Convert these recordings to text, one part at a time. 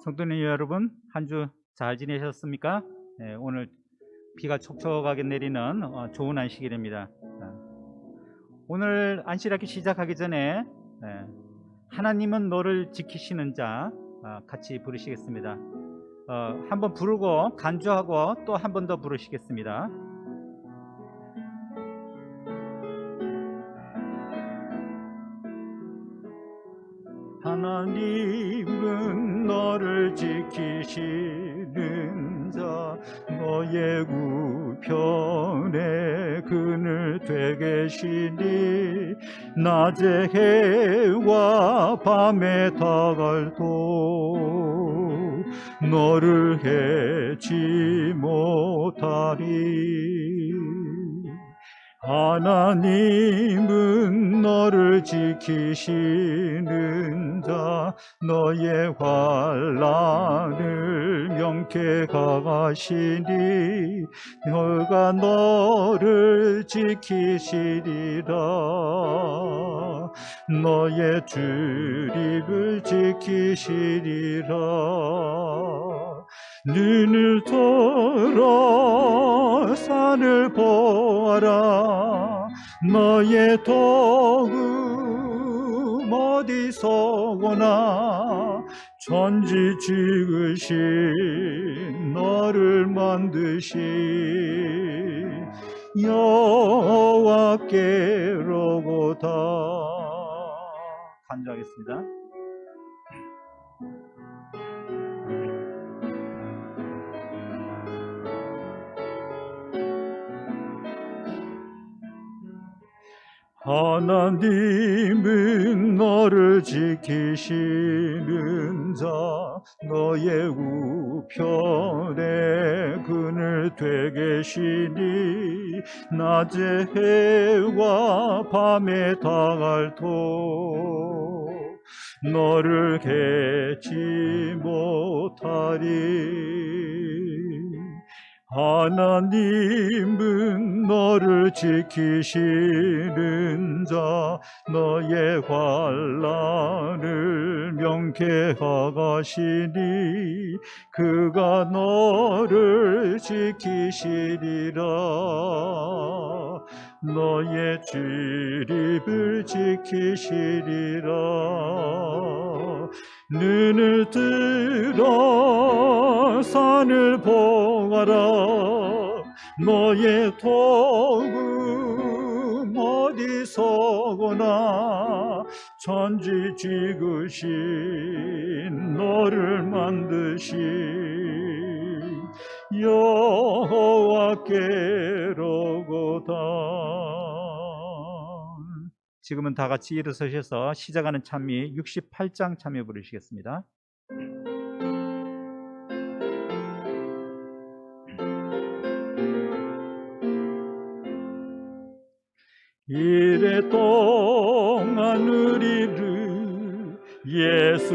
성도님 여러분, 한 주 잘 지내셨습니까? 오늘 비가 촉촉하게 내리는 좋은 안식일입니다. 오늘 안식일학기 시작하기 전에 하나님은 너를 지키시는 자 같이 부르시겠습니다. 한번 부르고 간주하고 또 한 번 더 부르시겠습니다. 하나님은 너를 지키시는 자, 너의 우편에 그늘 되게 계시니 낮에 해와 밤에 다갈도 너를 해치 못하리. 하나님은 너를 지키시는 자, 너의 환난을 명쾌하시니 너가 너를 지키시리라. 너의 출입을 지키시리라. 눈을 들어 산을 보아라. 너의 도움 어디서거나 천지 지으신 너를 만드신 여호와께로구나. 간주하겠습니다. 하나님은 너를 지키시는 자, 너의 우편에 그늘 되게 계시니 낮에 해와 밤에 다갈도 너를 해치 못하리. 하나님은 너를 지키시는 자, 너의 환난을 명쾌하시니 그가 너를 지키시리라. 너의 출입을 지키시리라. 눈을 들어 산을 보아라. 너의 도움 어디서거나 천지 지으신 너를 만드신 여호와께로구나. 지금은 다 같이 일어서셔서 시작하는 찬미 68장 찬미 부르시겠습니다. 이랫동안 우리를 예수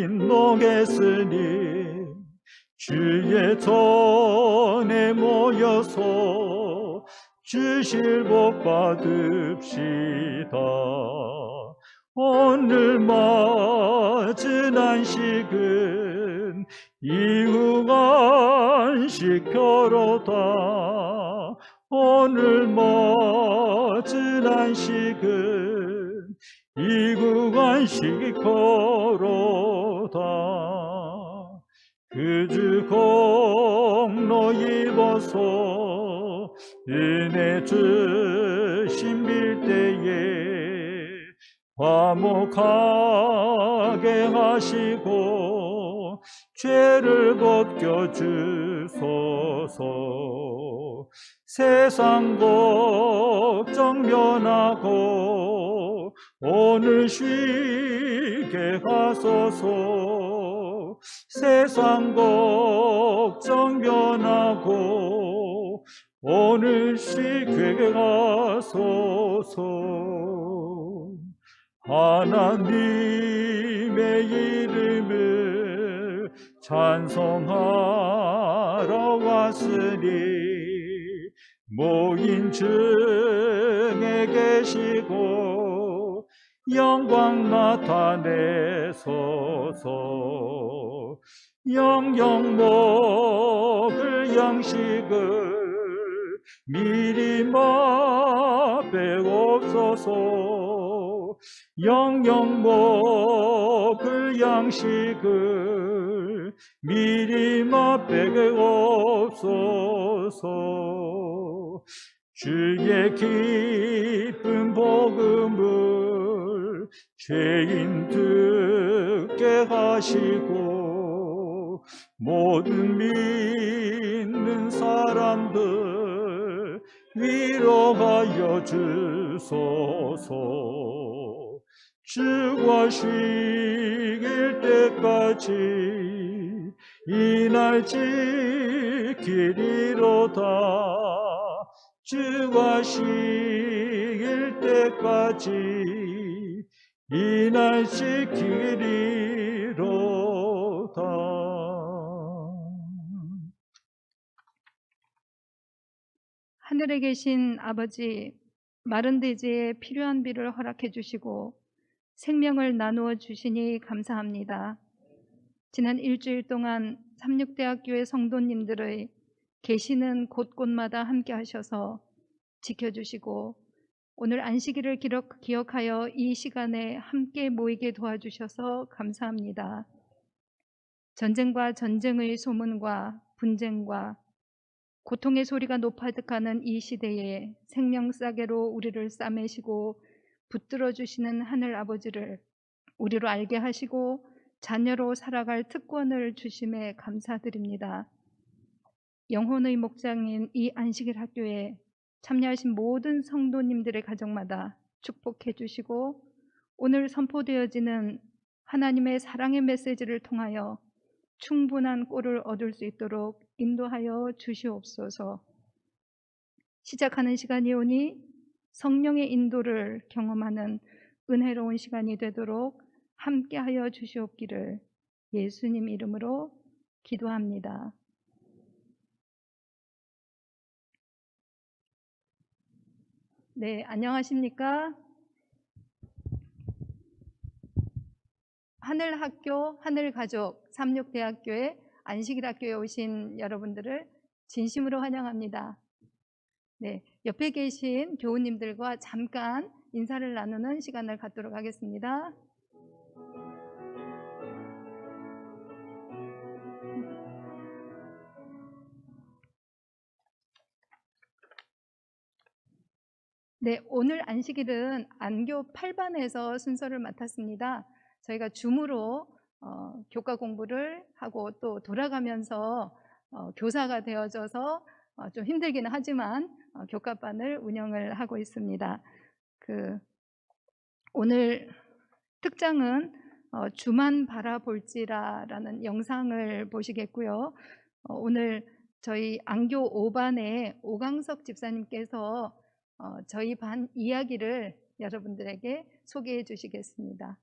인도했으니 주의 전에 모여서 주실 복 받읍시다. 오늘 맞은 안식은 이후 안식 표로다. 오늘 맞은 안식은 이후 안식 표로다. 그 주 공로 입어서 은혜 주신 빌때에 화목하게 하시고 죄를 벗겨주소서. 세상 걱정 면하고 오늘 쉬게 하소서. 세상 걱정 면하고 오늘 쉬게 하소서. 하나님의 이름을 찬송하러 왔으니 모인 중에 계시고 영광 나타내소서. 영영 먹을 양식을 미리 맛배옵소서. 영영 먹을 양식을 미리 맛배옵소서. 주의 기쁜 복음을 죄인 듣게 하시고 모든 믿는 사람들 위로하여 주소서. 주가 쉬길 때까지 이 날 지키리로다. 주가 쉬길 때까지 이 날 지키리로다. 하늘에 계신 아버지, 마른 대지에 필요한 비를 허락해 주시고 생명을 나누어 주시니 감사합니다. 지난 일주일 동안 삼육대학교의 성도님들의 계시는 곳곳마다 함께 하셔서 지켜주시고 오늘 안식일을 기억하여 이 시간에 함께 모이게 도와주셔서 감사합니다. 전쟁과 전쟁의 소문과 분쟁과 고통의 소리가 높아득하는 이 시대에 생명싸개로 우리를 싸매시고 붙들어 주시는 하늘 아버지를 우리로 알게 하시고 자녀로 살아갈 특권을 주심에 감사드립니다. 영혼의 목장인 이 안식일 학교에 참여하신 모든 성도님들의 가정마다 축복해 주시고 오늘 선포되어지는 하나님의 사랑의 메시지를 통하여 충분한 꼴을 얻을 수 있도록 인도하여 주시옵소서. 시작하는 시간이 오니 성령의 인도를 경험하는 은혜로운 시간이 되도록 함께하여 주시옵기를 예수님 이름으로 기도합니다. 네, 안녕하십니까? 하늘학교, 하늘가족, 삼육대학교의 안식일 학교에 오신 여러분들을 진심으로 환영합니다. 네, 옆에 계신 교우님들과 잠깐 인사를 나누는 시간을 갖도록 하겠습니다. 네, 오늘 안식일은 안교 8반에서 순서를 맡았습니다. 저희가 줌으로 교과 공부를 하고 또 돌아가면서 교사가 되어져서 좀 힘들기는 하지만 교과반을 운영을 하고 있습니다. 오늘 특장은 주만 바라볼지라라는 영상을 보시겠고요. 오늘 저희 안교 5반의 오강석 집사님께서 저희 반 이야기를 여러분들에게 소개해 주시겠습니다.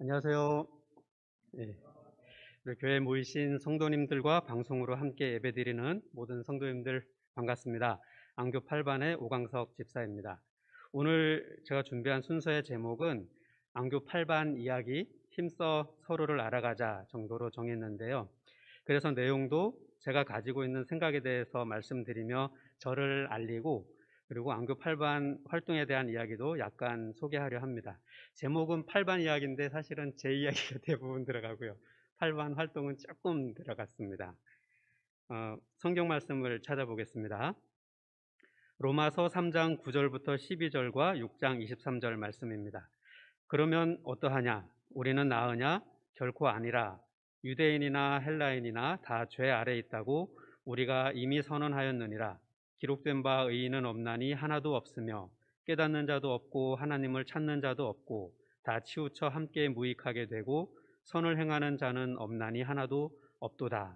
안녕하세요. 예, 우리 교회에 모이신 성도님들과 방송으로 함께 예배드리는 모든 성도님들 반갑습니다. 안교 8반의 오광석 집사입니다. 오늘 제가 준비한 순서의 제목은 안교 8반 이야기 힘써 서로를 알아가자 정도로 정했는데요. 그래서 내용도 제가 가지고 있는 생각에 대해서 말씀드리며 저를 알리고 그리고 안교 8반 활동에 대한 이야기도 약간 소개하려 합니다. 제목은 8반 이야기인데 사실은 제 이야기가 대부분 들어가고요. 8반 활동은 조금 들어갔습니다. 성경 말씀을 찾아보겠습니다. 로마서 3장 9절부터 12절과 6장 23절 말씀입니다. 그러면 어떠하냐? 우리는 나으냐? 결코 아니라. 유대인이나 헬라인이나 다 죄 아래 있다고 우리가 이미 선언하였느니라. 기록된 바 의인은 없나니 하나도 없으며 깨닫는 자도 없고 하나님을 찾는 자도 없고 다 치우쳐 함께 무익하게 되고 선을 행하는 자는 없나니 하나도 없도다.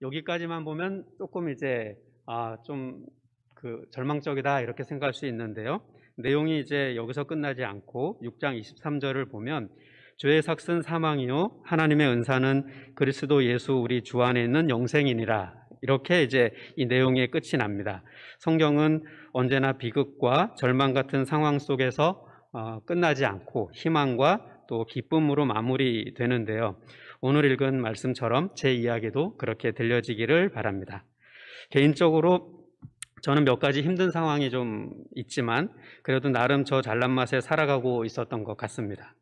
여기까지만 보면 조금 이제 좀 절망적이다 이렇게 생각할 수 있는데요. 내용이 이제 여기서 끝나지 않고 6장 23절을 보면 죄의 삭은 사망이요 하나님의 은사는 그리스도 예수 우리 주 안에 있는 영생이니라. 이렇게 이제 이 내용의 끝이 납니다. 성경은 언제나 비극과 절망 같은 상황 속에서 끝나지 않고 희망과 또 기쁨으로 마무리되는데요. 오늘 읽은 말씀처럼 제 이야기도 그렇게 들려지기를 바랍니다. 개인적으로 저는 몇 가지 힘든 상황이 좀 있지만 그래도 나름 저 잘난 맛에 살아가고 있었던 것 같습니다.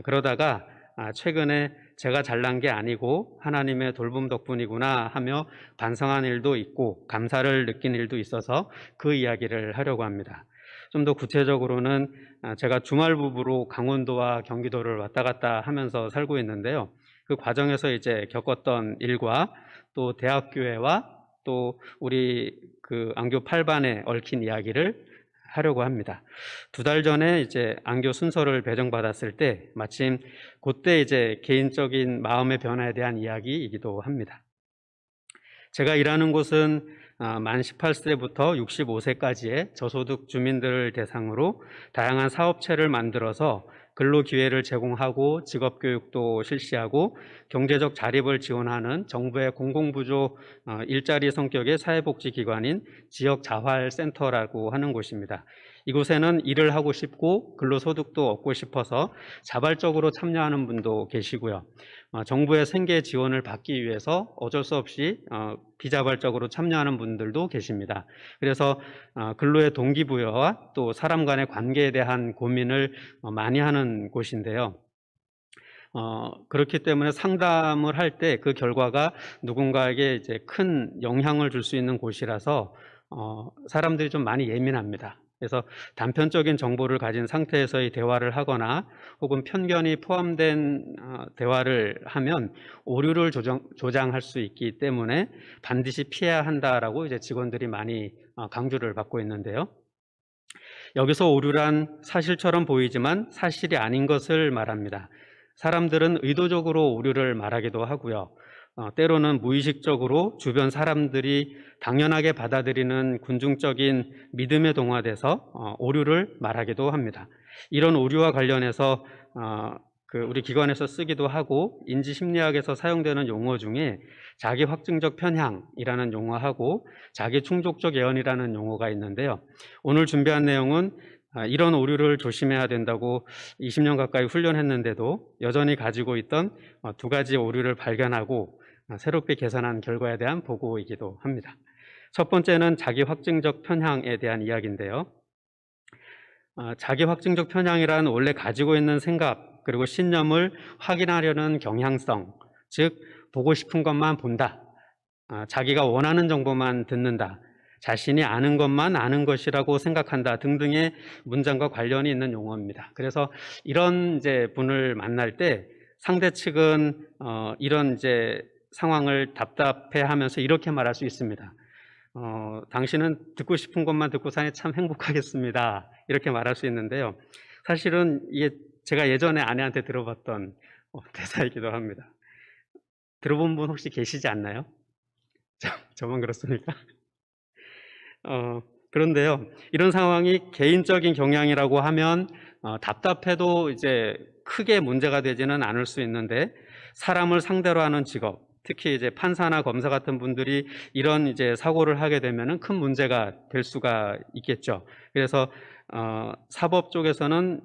그러다가 최근에 제가 잘난 게 아니고 하나님의 돌봄 덕분이구나 하며 반성한 일도 있고 감사를 느낀 일도 있어서 그 이야기를 하려고 합니다. 좀 더 구체적으로는 제가 주말 부부로 강원도와 경기도를 왔다 갔다 하면서 살고 있는데요. 그 과정에서 이제 겪었던 일과 또 대학교회와 또 우리 안교 8반에 얽힌 이야기를 하려고 합니다. 2달 전에 이제 안교 순서를 배정받았을 때 마침 그때 이제 개인적인 마음의 변화에 대한 이야기이기도 합니다. 제가 일하는 곳은 만 18세부터 65세까지의 저소득 주민들을 대상으로 다양한 사업체를 만들어서 근로기회를 제공하고 직업교육도 실시하고 경제적 자립을 지원하는 정부의 공공부조 일자리 성격의 사회복지기관인 지역자활센터라고 하는 곳입니다. 이곳에는 일을 하고 싶고 근로소득도 얻고 싶어서 자발적으로 참여하는 분도 계시고요. 정부의 생계 지원을 받기 위해서 어쩔 수 없이 비자발적으로 참여하는 분들도 계십니다. 그래서 근로의 동기부여와 또 사람 간의 관계에 대한 고민을 많이 하는 곳인데요. 그렇기 때문에 상담을 할 때 그 결과가 누군가에게 이제 큰 영향을 줄 수 있는 곳이라서 사람들이 좀 많이 예민합니다. 그래서 단편적인 정보를 가진 상태에서의 대화를 하거나 혹은 편견이 포함된 대화를 하면 오류를 조장할 수 있기 때문에 반드시 피해야 한다라고 이제 직원들이 많이 강조를 받고 있는데요. 여기서 오류란 사실처럼 보이지만 사실이 아닌 것을 말합니다. 사람들은 의도적으로 오류를 말하기도 하고요. 때로는 무의식적으로 주변 사람들이 당연하게 받아들이는 군중적인 믿음에 동화돼서 오류를 말하기도 합니다. 이런 오류와 관련해서 우리 기관에서 쓰기도 하고 인지심리학에서 사용되는 용어 중에 자기확증적 편향이라는 용어하고 자기충족적 예언이라는 용어가 있는데요. 오늘 준비한 내용은 이런 오류를 조심해야 된다고 20년 가까이 훈련했는데도 여전히 가지고 있던 2가지 오류를 발견하고 새롭게 개선한 결과에 대한 보고이기도 합니다. 첫 번째는 자기확증적 편향에 대한 이야기인데요. 자기확증적 편향이란 원래 가지고 있는 생각 그리고 신념을 확인하려는 경향성, 즉 보고 싶은 것만 본다, 자기가 원하는 정보만 듣는다, 자신이 아는 것만 아는 것이라고 생각한다 등등의 문장과 관련이 있는 용어입니다. 그래서 이런 이제 분을 만날 때 상대 측은 이런 이제 상황을 답답해하면서 이렇게 말할 수 있습니다. 당신은 듣고 싶은 것만 듣고 사니 참 행복하겠습니다. 이렇게 말할 수 있는데요. 사실은 이게 제가 예전에 아내한테 들어봤던 대사이기도 합니다. 들어본 분 혹시 계시지 않나요? 저만 그렇습니까? 그런데요, 이런 상황이 개인적인 경향이라고 하면 답답해도 이제 크게 문제가 되지는 않을 수 있는데, 사람을 상대로 하는 직업, 특히 이제 판사나 검사 같은 분들이 이런 이제 사고를 하게 되면은 큰 문제가 될 수가 있겠죠. 그래서 사법 쪽에서는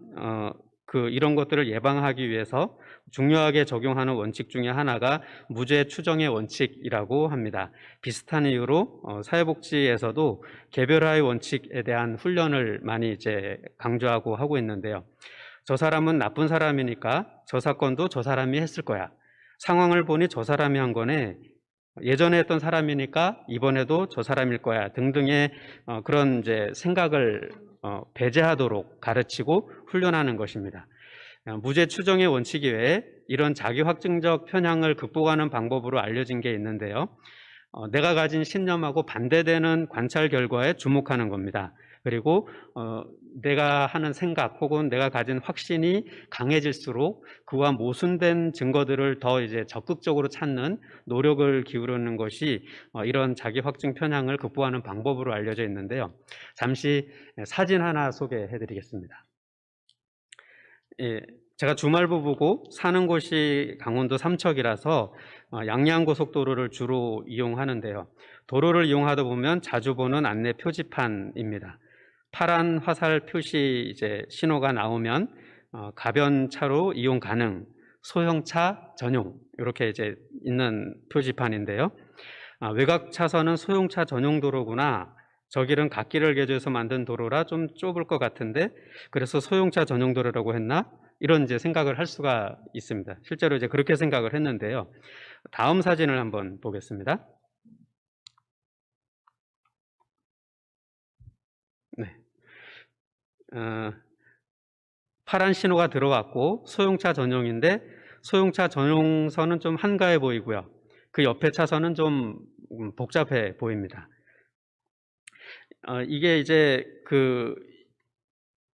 이런 것들을 예방하기 위해서 중요하게 적용하는 원칙 중에 하나가 무죄 추정의 원칙이라고 합니다. 비슷한 이유로 사회복지에서도 개별화의 원칙에 대한 훈련을 많이 이제 강조하고 하고 있는데요. 저 사람은 나쁜 사람이니까 저 사건도 저 사람이 했을 거야. 상황을 보니 저 사람이 한 거네. 예전에 했던 사람이니까 이번에도 저 사람일 거야 등등의 그런 이제 생각을 배제하도록 가르치고 훈련하는 것입니다. 무죄 추정의 원칙 이외에 이런 자기 확증적 편향을 극복하는 방법으로 알려진 게 있는데요. 내가 가진 신념하고 반대되는 관찰 결과에 주목하는 겁니다. 그리고 내가 하는 생각 혹은 내가 가진 확신이 강해질수록 그와 모순된 증거들을 더 이제 적극적으로 찾는 노력을 기울이는 것이 이런 자기 확증 편향을 극복하는 방법으로 알려져 있는데요. 잠시 사진 하나 소개해 드리겠습니다. 예, 제가 주말부부고 사는 곳이 강원도 삼척이라서 양양고속도로를 주로 이용하는데요. 도로를 이용하다 보면 자주 보는 안내 표지판입니다. 파란 화살 표시 이제 신호가 나오면 가변차로 이용 가능, 소형차 전용 이렇게 이제 있는 표지판인데요. 외곽 차선은 소형차 전용 도로구나. 저 길은 갓길을 개조해서 만든 도로라 좀 좁을 것 같은데 그래서 소형차 전용 도로라고 했나? 이런 이제 생각을 할 수가 있습니다. 실제로 이제 그렇게 생각을 했는데요. 다음 사진을 한번 보겠습니다. 네. 파란 신호가 들어왔고 소형차 전용인데 소형차 전용선은 좀 한가해 보이고요. 그 옆에 차선은 좀 복잡해 보입니다. 이게 이제 그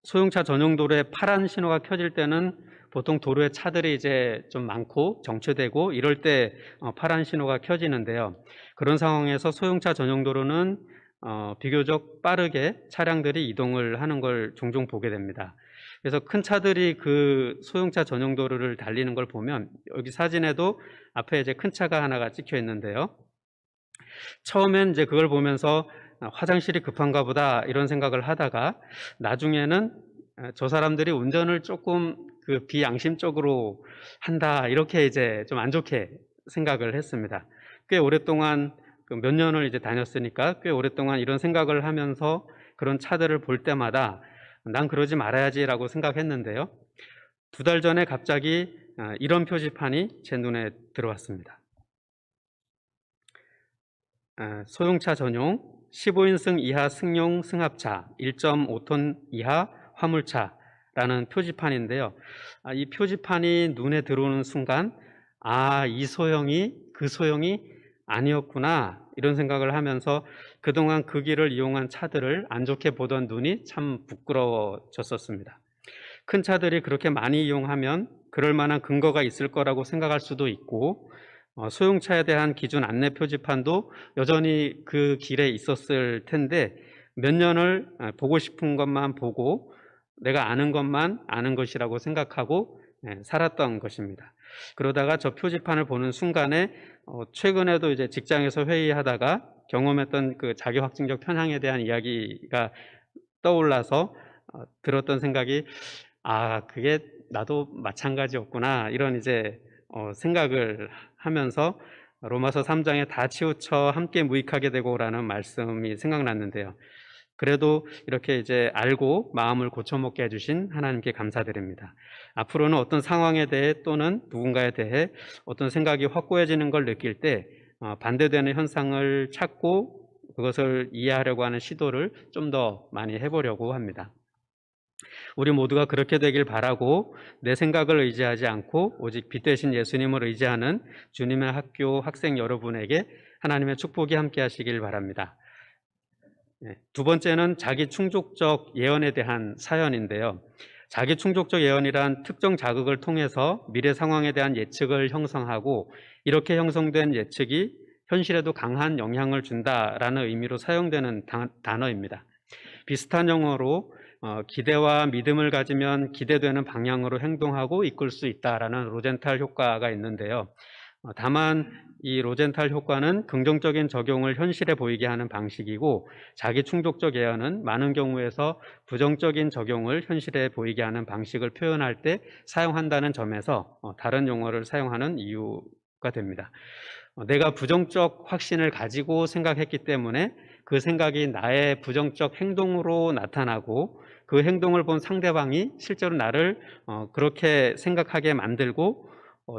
소형차 전용 도로에 파란 신호가 켜질 때는 보통 도로에 차들이 이제 좀 많고 정체되고 이럴 때 파란 신호가 켜지는데요. 그런 상황에서 소형차 전용 도로는 비교적 빠르게 차량들이 이동을 하는 걸 종종 보게 됩니다. 그래서 큰 차들이 그 소형차 전용 도로를 달리는 걸 보면 여기 사진에도 앞에 이제 큰 차가 하나가 찍혀 있는데요. 처음엔 이제 그걸 보면서 화장실이 급한가 보다 이런 생각을 하다가 나중에는 저 사람들이 운전을 조금 그 비양심적으로 한다 이렇게 이제 좀 안 좋게 생각을 했습니다. 꽤 오랫동안 몇 년을 이제 다녔으니까 꽤 오랫동안 이런 생각을 하면서 그런 차들을 볼 때마다 난 그러지 말아야지라고 생각했는데요. 2달 전에 갑자기 이런 표지판이 제 눈에 들어왔습니다. 소형차 전용 15인승 이하 승용 승합차 1.5톤 이하 화물차라는 표지판인데요. 이 표지판이 눈에 들어오는 순간 이 소형이 그 소형이 아니었구나 이런 생각을 하면서 그동안 그 길을 이용한 차들을 안 좋게 보던 눈이 참 부끄러워졌었습니다. 큰 차들이 그렇게 많이 이용하면 그럴 만한 근거가 있을 거라고 생각할 수도 있고 소형차에 대한 기준 안내 표지판도 여전히 그 길에 있었을 텐데 몇 년을 보고 싶은 것만 보고 내가 아는 것만 아는 것이라고 생각하고 살았던 것입니다. 그러다가 저 표지판을 보는 순간에 최근에도 이제 직장에서 회의하다가 경험했던 그 자기 확증적 편향에 대한 이야기가 떠올라서 들었던 생각이 그게 나도 마찬가지였구나 이런 이제 생각을 하면서 로마서 3장에 다 치우쳐 함께 무익하게 되고라는 말씀이 생각났는데요. 그래도 이렇게 이제 알고 마음을 고쳐먹게 해주신 하나님께 감사드립니다. 앞으로는 어떤 상황에 대해 또는 누군가에 대해 어떤 생각이 확고해지는 걸 느낄 때 반대되는 현상을 찾고 그것을 이해하려고 하는 시도를 좀 더 많이 해보려고 합니다. 우리 모두가 그렇게 되길 바라고 내 생각을 의지하지 않고 오직 빛 되신 예수님을 의지하는 주님의 학교 학생 여러분에게 하나님의 축복이 함께 하시길 바랍니다. 두 번째는 자기 충족적 예언에 대한 사연인데요. 자기 충족적 예언이란 특정 자극을 통해서 미래 상황에 대한 예측을 형성하고 이렇게 형성된 예측이 현실에도 강한 영향을 준다라는 의미로 사용되는 단어입니다. 비슷한 용어로 기대와 믿음을 가지면 기대되는 방향으로 행동하고 이끌 수 있다라는 로젠탈 효과가 있는데요. 다만 이 로젠탈 효과는 긍정적인 적용을 현실에 보이게 하는 방식이고, 자기 충족적 예언은 많은 경우에서 부정적인 적용을 현실에 보이게 하는 방식을 표현할 때 사용한다는 점에서 다른 용어를 사용하는 이유가 됩니다. 내가 부정적 확신을 가지고 생각했기 때문에 그 생각이 나의 부정적 행동으로 나타나고, 그 행동을 본 상대방이 실제로 나를 그렇게 생각하게 만들고,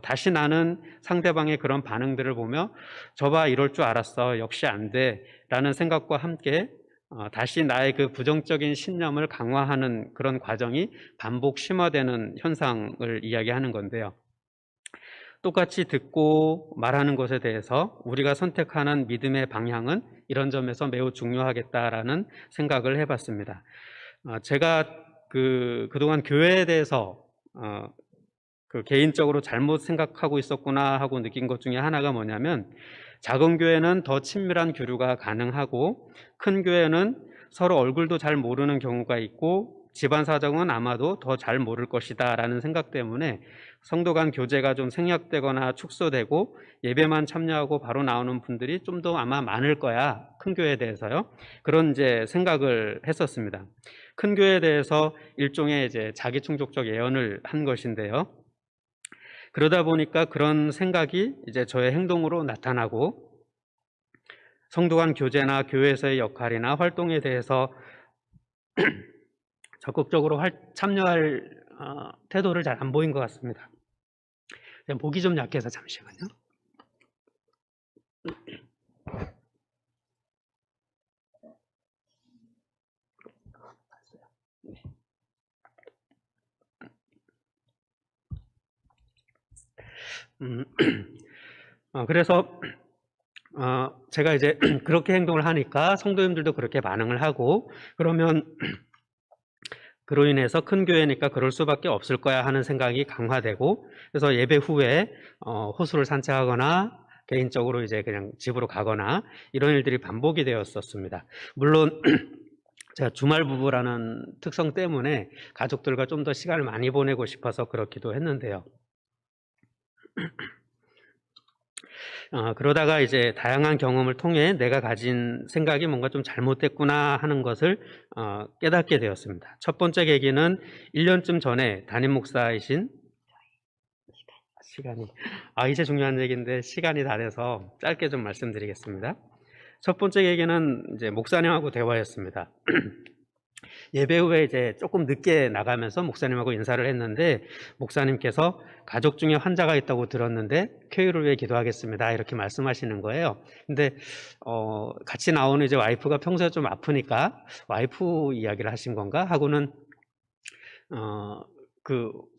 다시 나는 상대방의 그런 반응들을 보며 저봐 이럴 줄 알았어, 역시 안 돼 라는 생각과 함께 다시 나의 그 부정적인 신념을 강화하는 그런 과정이 반복 심화되는 현상을 이야기하는 건데요. 똑같이 듣고 말하는 것에 대해서 우리가 선택하는 믿음의 방향은 이런 점에서 매우 중요하겠다라는 생각을 해봤습니다. 제가 그동안 교회에 대해서 개인적으로 잘못 생각하고 있었구나 하고 느낀 것 중에 하나가 뭐냐면, 작은 교회는 더 친밀한 교류가 가능하고 큰 교회는 서로 얼굴도 잘 모르는 경우가 있고 집안 사정은 아마도 더 잘 모를 것이다 라는 생각 때문에 성도 간 교제가 좀 생략되거나 축소되고 예배만 참여하고 바로 나오는 분들이 좀 더 아마 많을 거야, 큰 교회에 대해서요. 그런 이제 생각을 했었습니다. 큰 교회에 대해서 일종의 이제 자기 충족적 예언을 한 것인데요. 그러다 보니까 그런 생각이 이제 저의 행동으로 나타나고, 성도 간 교제나 교회에서의 역할이나 활동에 대해서 적극적으로 참여할 태도를 잘 안 보인 것 같습니다. 목이 좀 약해서 잠시만요. 그래서 제가 이제 그렇게 행동을 하니까 성도님들도 그렇게 반응을 하고, 그러면 그로 인해서 큰 교회니까 그럴 수밖에 없을 거야 하는 생각이 강화되고, 그래서 예배 후에 호수를 산책하거나 개인적으로 이제 그냥 집으로 가거나 이런 일들이 반복이 되었었습니다. 물론 제가 주말 부부라는 특성 때문에 가족들과 좀 더 시간을 많이 보내고 싶어서 그렇기도 했는데요. 그러다가 이제 다양한 경험을 통해 내가 가진 생각이 뭔가 좀 잘못됐구나 하는 것을 깨닫게 되었습니다. 첫 번째 계기는 1년쯤 전에 담임 목사이신 이제 중요한 얘기인데 시간이 다 돼서 짧게 좀 말씀드리겠습니다. 첫 번째 계기는 이제 목사님하고 대화였습니다. 예배 후에 이제 조금 늦게 나가면서 목사님하고 인사를 했는데, 목사님께서 가족 중에 환자가 있다고 들었는데 쾌유를 위해 기도하겠습니다 이렇게 말씀하시는 거예요. 근데 같이 나오는 이제 와이프가 평소에 좀 아프니까 와이프 이야기를 하신 건가 하고는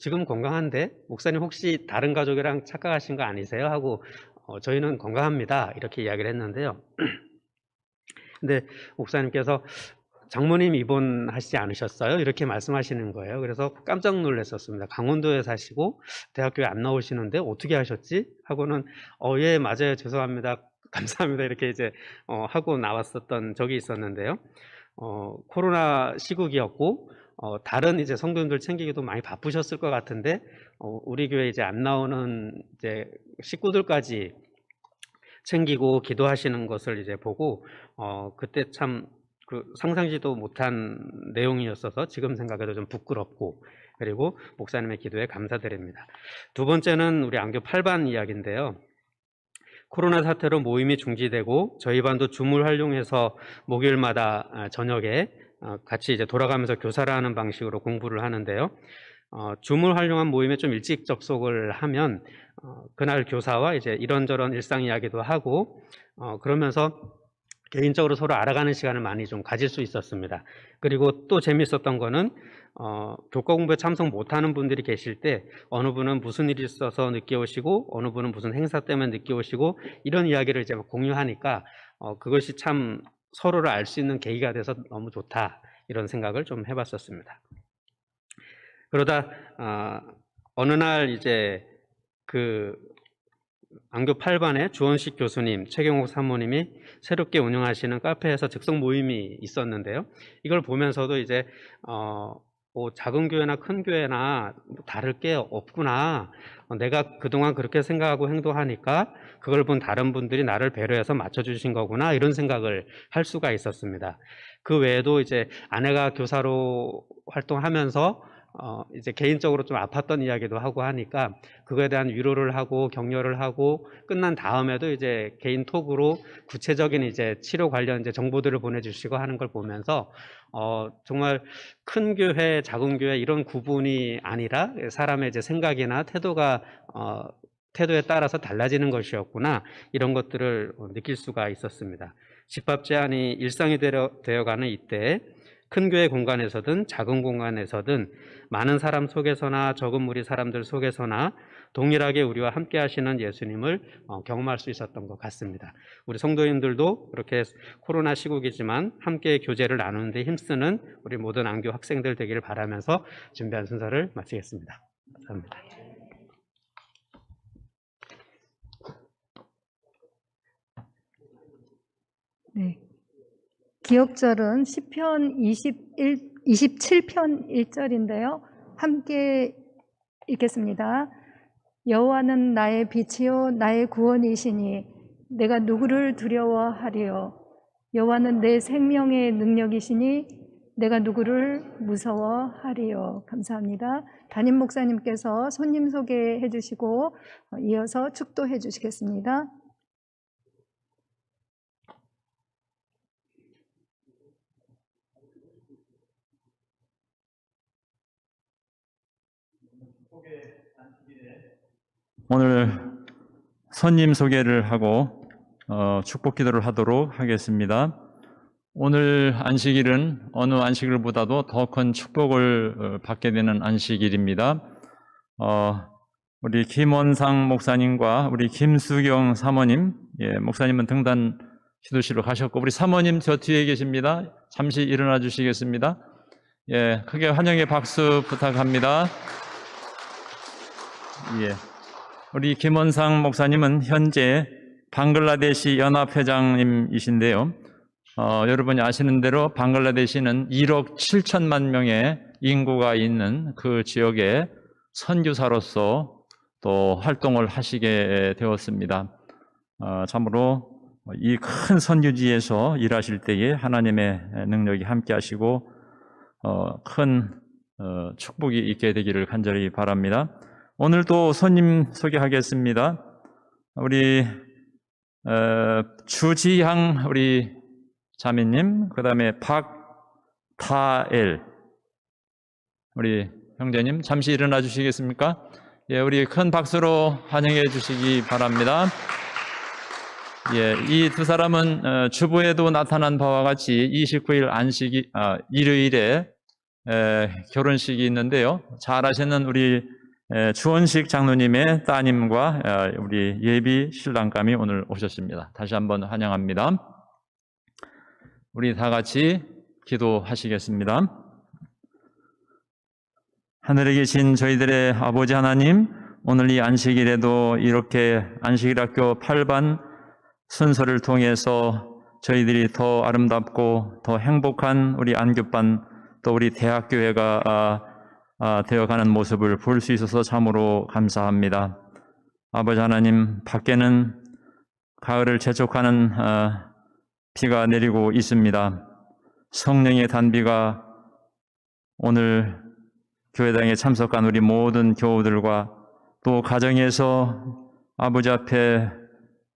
지금 건강한데 목사님 혹시 다른 가족이랑 착각하신 거 아니세요 하고 저희는 건강합니다 이렇게 이야기를 했는데요. 근데 목사님께서 장모님 입원하시지 않으셨어요? 이렇게 말씀하시는 거예요. 그래서 깜짝 놀랐었습니다. 강원도에 사시고 대학교에 안 나오시는데 어떻게 하셨지? 하고는 예 맞아요 죄송합니다 감사합니다 이렇게 이제 하고 나왔었던 적이 있었는데요. 코로나 시국이었고 다른 이제 성도님들 챙기기도 많이 바쁘셨을 것 같은데 우리 교회 이제 안 나오는 이제 식구들까지 챙기고 기도하시는 것을 이제 보고 그때 참 상상지도 못한 내용이었어서 지금 생각해도 좀 부끄럽고, 그리고 목사님의 기도에 감사드립니다. 두 번째는 우리 안교 8반 이야기인데요. 코로나 사태로 모임이 중지되고 저희 반도 줌을 활용해서 목요일마다 저녁에 같이 이제 돌아가면서 교사를 하는 방식으로 공부를 하는데요. 줌을 활용한 모임에 좀 일찍 접속을 하면 그날 교사와 이제 이런저런 일상 이야기도 하고 그러면서 개인적으로 서로 알아가는 시간을 많이 좀 가질 수 있었습니다. 그리고 또 재밌었던 거는 교과 공부에 참석 못하는 분들이 계실 때 어느 분은 무슨 일이 있어서 늦게 오시고 어느 분은 무슨 행사 때문에 늦게 오시고 이런 이야기를 이제 공유하니까 그것이 참 서로를 알 수 있는 계기가 돼서 너무 좋다 이런 생각을 좀 해봤었습니다. 그러다 어느 날 이제 안교 8반의 주원식 교수님, 최경옥 사모님이 새롭게 운영하시는 카페에서 즉석 모임이 있었는데요. 이걸 보면서도 이제 뭐 작은 교회나 큰 교회나 다를 게 없구나. 내가 그동안 그렇게 생각하고 행동하니까 그걸 본 다른 분들이 나를 배려해서 맞춰주신 거구나. 이런 생각을 할 수가 있었습니다. 그 외에도 이제 아내가 교사로 활동하면서 이제 개인적으로 좀 아팠던 이야기도 하고 하니까 그거에 대한 위로를 하고 격려를 하고 끝난 다음에도 이제 개인 톡으로 구체적인 이제 치료 관련 이제 정보들을 보내주시고 하는 걸 보면서 정말 큰 교회, 작은 교회 이런 구분이 아니라 사람의 이제 생각이나 태도에 따라서 달라지는 것이었구나, 이런 것들을 느낄 수가 있었습니다. 집합 제한이 일상이 되어가는 이때 큰 교회 공간에서든 작은 공간에서든 많은 사람 속에서나 적은 무리 사람들 속에서나 동일하게 우리와 함께 하시는 예수님을 경험할 수 있었던 것 같습니다. 우리 성도님들도 그렇게 코로나 시국이지만 함께 교제를 나누는 데 힘쓰는 우리 모든 안교 학생들 되기를 바라면서 준비한 순서를 마치겠습니다. 감사합니다. 네. 기억절은 시편 27편 1절인데요. 함께 읽겠습니다. 여호와는 나의 빛이요 나의 구원이시니 내가 누구를 두려워하리요. 여호와는 내 생명의 능력이시니 내가 누구를 무서워하리요. 감사합니다. 담임 목사님께서 손님 소개해 주시고 이어서 축도해 주시겠습니다. 오늘 손님 소개를 하고 축복 기도를 하도록 하겠습니다. 오늘 안식일은 어느 안식일보다도 더 큰 축복을 받게 되는 안식일입니다. 우리 김원상 목사님과 우리 김수경 사모님, 목사님은 등단 기도실로 가셨고 우리 사모님 저 뒤에 계십니다. 잠시 일어나 주시겠습니다. 크게 환영의 박수 부탁합니다. 우리 김원상 목사님은 현재 방글라데시 연합회장님이신데요. 여러분이 아시는 대로 방글라데시는 1억 7천만 명의 인구가 있는 그 지역의 선교사로서 또 활동을 하시게 되었습니다. 참으로 이 큰 선교지에서 일하실 때에 하나님의 능력이 함께 하시고 큰 축복이 있게 되기를 간절히 바랍니다. 오늘도 손님 소개하겠습니다. 우리 주지향 우리 자매님, 그 다음에 박다엘 우리 형제님 잠시 일어나 주시겠습니까? 우리 큰 박수로 환영해 주시기 바랍니다. 이 두 사람은 주보에도 나타난 바와 같이 29일 일요일에 결혼식이 있는데요. 잘 아시는 우리 주원식 장로님의 따님과 우리 예비 신랑감이 오늘 오셨습니다. 다시 한번 환영합니다. 우리 다 같이 기도하시겠습니다. 하늘에 계신 저희들의 아버지 하나님, 오늘 이 안식일에도 이렇게 안식일학교 8반 순서를 통해서 저희들이 더 아름답고 더 행복한 우리 안교반 또 우리 대학교회가 되어가는 모습을 볼 수 있어서 참으로 감사합니다. 아버지 하나님, 밖에는 가을을 재촉하는 비가 내리고 있습니다. 성령의 단비가 오늘 교회당에 참석한 우리 모든 교우들과 또 가정에서 아버지 앞에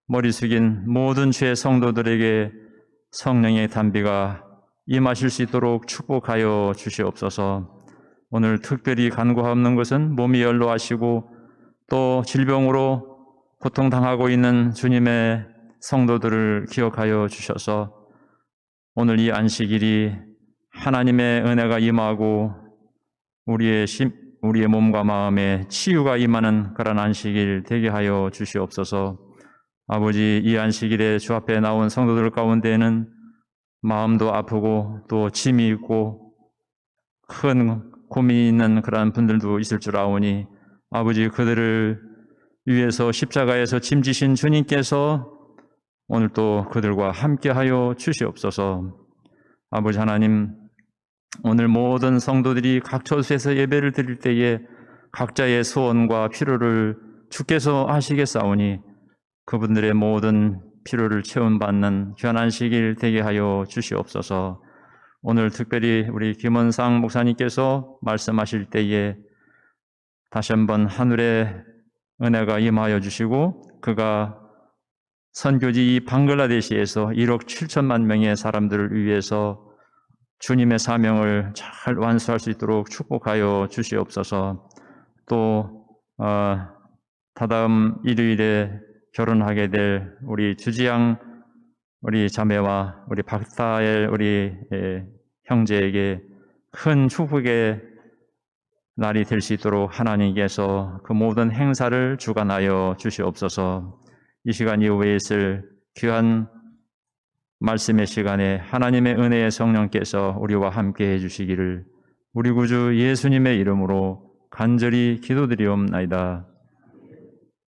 머리 숙인 모든 주의 성도들에게 성령의 단비가 임하실 수 있도록 축복하여 주시옵소서. 오늘 특별히 간구하옵는 것은 몸이 연로하시고 또 질병으로 고통당하고 있는 주님의 성도들을 기억하여 주셔서 오늘 이 안식일이 하나님의 은혜가 임하고 우리의 몸과 마음에 치유가 임하는 그런 안식일 되게 하여 주시옵소서. 아버지, 이 안식일에 주 앞에 나온 성도들 가운데에는 마음도 아프고 또 짐이 있고 큰 고민이 있는 그러한 분들도 있을 줄 아오니 아버지, 그들을 위에서 십자가에서 짐지신 주님께서 오늘 또 그들과 함께하여 주시옵소서. 아버지 하나님, 오늘 모든 성도들이 각 처소에서 예배를 드릴 때에 각자의 소원과 필요를 주께서 아시겠사오니 그분들의 모든 필요를 채움받는 귀한 안식일 되게 하여 주시옵소서. 오늘 특별히 우리 김원상 목사님께서 말씀하실 때에 다시 한번 하늘의 은혜가 임하여 주시고 그가 선교지 방글라데시에서 1억 7천만 명의 사람들을 위해서 주님의 사명을 잘 완수할 수 있도록 축복하여 주시옵소서. 또 다다음 일요일에 결혼하게 될 우리 주지양 우리 자매와 우리 박다엘 우리 형제에게 큰 축복의 날이 될 수 있도록 하나님께서 그 모든 행사를 주관하여 주시옵소서. 이 시간 이후에 있을 귀한 말씀의 시간에 하나님의 은혜의 성령께서 우리와 함께 해주시기를 우리 구주 예수님의 이름으로 간절히 기도드리옵나이다.